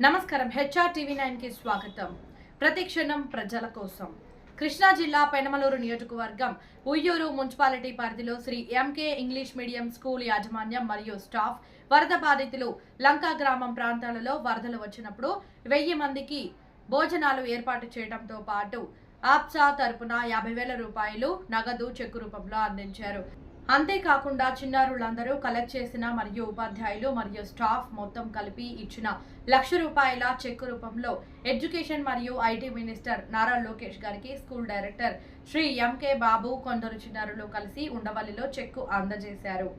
నమస్కారం. HR TV9 కి స్వాగతం. ప్రతిక్షణం ప్రజల కోసం. కృష్ణా జిల్లా పెనమలూరు నియోజకవర్గం ఉయ్యూరు మున్సిపాలిటీ పరిధిలో Shri MK English medium school యాజమాన్యం మరియు స్టాఫ్ వరద బాధితులు లంకా గ్రామం ప్రాంతాలలో వరదలు వచ్చినప్పుడు 1000 మందికి భోజనాలు ఏర్పాటు చేయడంతో పాటు ఆప్సా తరపున 50,000 రూపాయలు నగదు చెక్కు రూపంలో అందించారు. అంతేకాకుండా చిన్నారులందరూ కలెక్ట్ చేసిన మరియు ఉపాధ్యాయులు మరియు స్టాఫ్ మొత్తం కలిపి ఇచ్చిన ₹1,00,000 చెక్కు రూపంలో ఎడ్యుకేషన్ మరియు ఐటీ మినిస్టర్ నారా లోకేష్ గారికి స్కూల్ డైరెక్టర్ శ్రీ ఎంకే బాబు కొందరు చిన్నారులు కలిసి ఉండవల్లిలో చెక్కు అందజేశారు.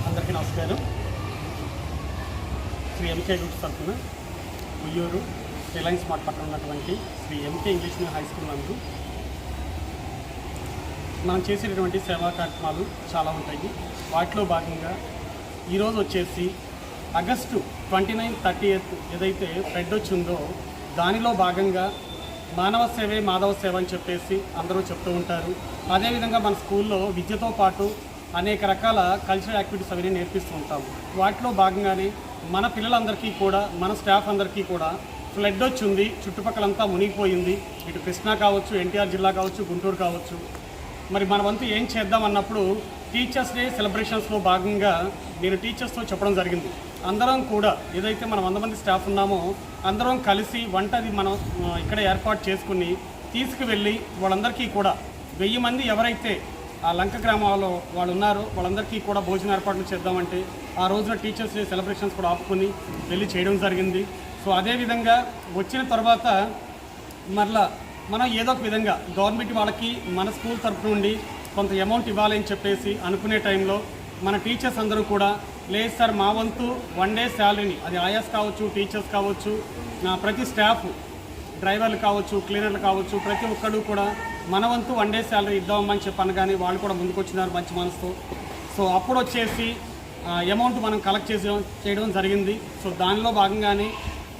అందరికీ నమస్కారం. శ్రీ ఎంకే గ్రూప్స్ తరఫున ఉయ్యూరు రిలయన్స్ మార్ట్ పక్కన ఉన్నటువంటి Shri MK English medium high school నందు మనం చేసేటటువంటి సేవా కార్యక్రమాలు చాలా ఉంటాయి. వాటిలో భాగంగా ఈరోజు వచ్చేసి ఆగస్టు 29, 30 ఏదైతే ఫ్లడ్ వచ్చిందో దానిలో భాగంగా మానవ సేవే మాధవ సేవ అని చెప్పేసి అందరూ చెప్తూ ఉంటారు. అదేవిధంగా మన స్కూల్లో విద్యతో పాటు అనేక రకాల కల్చరల్ యాక్టివిటీస్ అవన్నీ నేర్పిస్తూ ఉంటాము. వాటిలో భాగంగానే మన పిల్లలందరికీ కూడా, మన స్టాఫ్ అందరికీ కూడా ఫ్లడ్ వచ్చింది, చుట్టుపక్కలంతా మునిగిపోయింది. ఇటు కృష్ణా కావచ్చు, ఎన్టీఆర్ జిల్లా కావచ్చు, గుంటూరు కావచ్చు. మరి మన వంతు ఏం చేద్దాం అన్నప్పుడు టీచర్స్ డే సెలబ్రేషన్స్లో భాగంగా నేను టీచర్స్తో చెప్పడం జరిగింది. అందరం కూడా ఏదైతే మనం 100 మంది స్టాఫ్ ఉన్నామో అందరం కలిసి వంటది మనం ఇక్కడ ఏర్పాటు చేసుకుని తీసుకువెళ్ళి వాళ్ళందరికీ కూడా 1000 మంది ఎవరైతే ఆ లంక గ్రామాల్లో వాళ్ళు ఉన్నారో వాళ్ళందరికీ కూడా భోజన ఏర్పాట్లు చేద్దామంటే ఆ రోజున టీచర్స్ డే సెలబ్రేషన్స్ కూడా ఆపుకొని వెళ్ళి చేయడం జరిగింది. సో అదేవిధంగా వచ్చిన తర్వాత మరలా మనం ఏదో ఒక విధంగా గవర్నమెంట్ వాళ్ళకి మన స్కూల్ తరఫు నుండి కొంత అమౌంట్ ఇవ్వాలని చెప్పేసి అనుకునే టైంలో మన టీచర్స్ అందరూ కూడా లేదు సార్, మా వంతు 1 డే శాలరీని, అది ఆయాస్ కావచ్చు, టీచర్స్ కావచ్చు, ప్రతి స్టాఫ్ డ్రైవర్లు కావచ్చు, క్లీనర్లు కావచ్చు, ప్రతి ఒక్కరు కూడా మన వంతు 1 డే శాలరీ ఇద్దామని చెప్పాను. కానీ వాళ్ళు కూడా ముందుకొచ్చినారు మంచి మనసుతో. సో అప్పుడు వచ్చేసి అమౌంట్ మనం కలెక్ట్ చేయడం జరిగింది. సో దానిలో భాగంగానే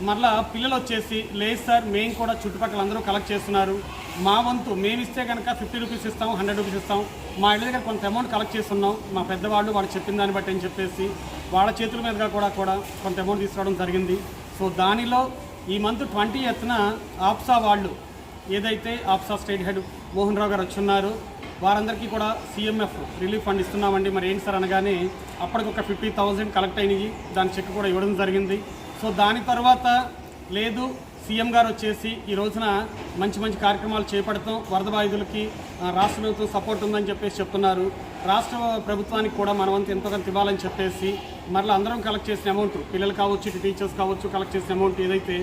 మరలా పిల్లలు వచ్చేసి లేదు సార్, మేము కూడా చుట్టుపక్కల అందరూ కలెక్ట్ చేస్తున్నారు, మా వంతు మేము ఇస్తే కనుక 50 రూపీస్ ఇస్తాం, 100 రూపీస్ ఇస్తాం, మా ఇళ్ళ దగ్గర కొంత అమౌంట్ కలెక్ట్ చేస్తున్నాం, మా పెద్దవాళ్ళు వాళ్ళు చెప్పిన దాన్ని బట్టి అని చెప్పేసి వాళ్ళ చేతుల మీదుగా కూడా కొంత అమౌంట్ తీసుకురావడం జరిగింది. సో దానిలో ఈ మంత్ 20th ఆప్సా వాళ్ళు ఏదైతే ఆప్సా స్టేట్ హెడ్ మోహన్ రావు గారు వచ్చున్నారు వారందరికీ కూడా CMF రిలీఫ్ ఫండ్ ఇస్తున్నామండి. మరి ఏంటి సార్ అనగానే అప్పటికొక 50,000 కలెక్ట్ అయినవి, దాని చెక్ కూడా ఇవ్వడం జరిగింది. సో దాని తర్వాత లేదు సీఎం గారు వచ్చేసి ఈ రోజున మంచి మంచి కార్యక్రమాలు చేపడతాం, వరద బాధితులకి రాష్ట్ర ప్రభుత్వం సపోర్ట్ ఉందని చెప్పేసి చెప్తున్నారు. రాష్ట్ర ప్రభుత్వానికి కూడా మన వంతు ఎంతో కొంత ఇవ్వాలని చెప్పేసి మరలా అందరం కలెక్ట్ చేసిన అమౌంట్, పిల్లలు కావచ్చు, ఇటు టీచర్స్ కావచ్చు, కలెక్ట్ చేసిన అమౌంట్ ఏదైతే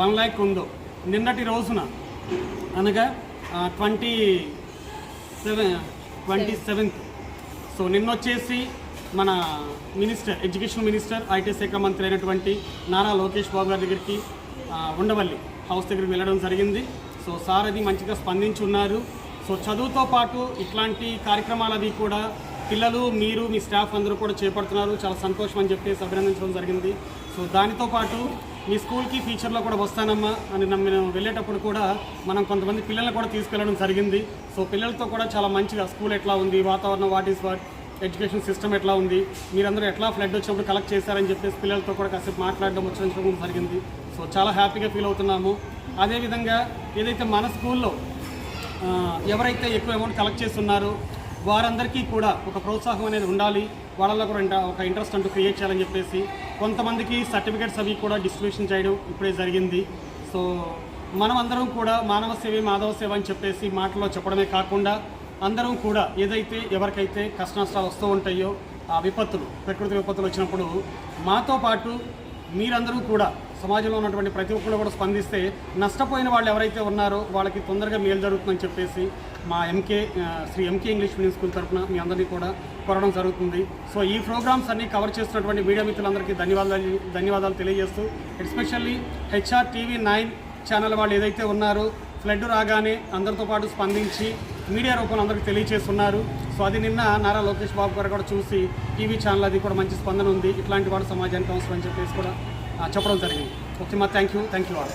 1 lakh ఉందో నిన్నటి రోజున అనగా 27th. సో నిన్నొచ్చేసి మన మినిస్టర్, ఎడ్యుకేషన్ మినిస్టర్, ఐటీ శాఖ మంత్రి అయినటువంటి నారా లోకేష్ బాబు గారి దగ్గరికి ఉండవల్లి హౌస్ దగ్గరికి వెళ్ళడం జరిగింది. సో సార్ అది మంచిగా స్పందించి ఉన్నారు. సో చదువుతో పాటు ఇట్లాంటి కార్యక్రమాలు అవి కూడా పిల్లలు, మీరు, మీ స్టాఫ్ అందరూ కూడా చేపడుతున్నారు, చాలా సంతోషం అని చెప్పేసి అభినందించడం జరిగింది. సో దానితో పాటు మీ స్కూల్కి ఫ్యూచర్లో కూడా వస్తానమ్మా అని మనం వెళ్ళేటప్పుడు కూడా మనం కొంతమంది పిల్లల్ని కూడా తీసుకెళ్ళడం జరిగింది. సో పిల్లలతో కూడా చాలా మంచిగా స్కూల్ ఎట్లా ఉంది, వాతావరణం, what is what, education system ఎట్లా ఉంది, మీరందరూ ఎట్లా ఫ్లడ్ వచ్చినప్పుడు కలెక్ట్ చేశారని చెప్పేసి పిల్లలతో కూడా కాసేపు మాట్లాడడం వచ్చడం జరిగింది. సో చాలా హ్యాపీగా ఫీల్ అవుతున్నాము. అదేవిధంగా ఏదైతే మన స్కూల్లో ఎవరైతే ఎక్కువ అమౌంట్ కలెక్ట్ చేస్తున్నారో వారందరికీ కూడా ఒక ప్రోత్సాహం అనేది ఉండాలి, వాళ్ళలో కూడా ఒక ఇంట్రెస్ట్ అంటూ క్రియేట్ చేయాలని చెప్పేసి కొంతమందికి సర్టిఫికేట్స్ అవి కూడా డిస్ట్రిబ్యూషన్ చేయడం ఇప్పుడే జరిగింది. సో మనం అందరం కూడా మానవ సేవే మాధవ సేవ అని చెప్పేసి మాటల్లో చెప్పడమే కాకుండా అందరం కూడా ఏదైతే ఎవరికైతే కష్ట నష్టాలు వస్తూ ఉంటాయో ఆ విపత్తులు, ప్రకృతి విపత్తులు వచ్చినప్పుడు మాతో పాటు మీరందరూ కూడా సమాజంలో ఉన్నటువంటి ప్రతి ఒక్కరు కూడా స్పందిస్తే నష్టపోయిన వాళ్ళు ఎవరైతే ఉన్నారో వాళ్ళకి తొందరగా మేలు జరుగుతుందని చెప్పేసి మా Shri MK English medium school తరఫున మీ అందరినీ కూడా కోరడం జరుగుతుంది. సో ఈ ప్రోగ్రామ్స్ అన్నీ కవర్ చేస్తున్నటువంటి మీడియా మిత్రులందరికీ ధన్యవాదాలు తెలియజేస్తూ, ఎస్పెషల్లీ HR-TV9 ఛానల్ వాళ్ళు ఏదైతే ఉన్నారో ఫ్లడ్ రాగానే అందరితో పాటు స్పందించి మీడియా రూపంలో అందరికీ తెలియజేస్తున్నారు. సో అది నిన్న నారా లోకేష్ బాబు గారు కూడా చూసి టీవీ ఛానల్ అది కూడా మంచి స్పందన ఉంది, ఇట్లాంటి వాడు సమాజానికి అవసరం అని చెప్పేసి కూడా చెప్పడం జరిగింది. ఓకే మా థ్యాంక్ యూ ఆల్.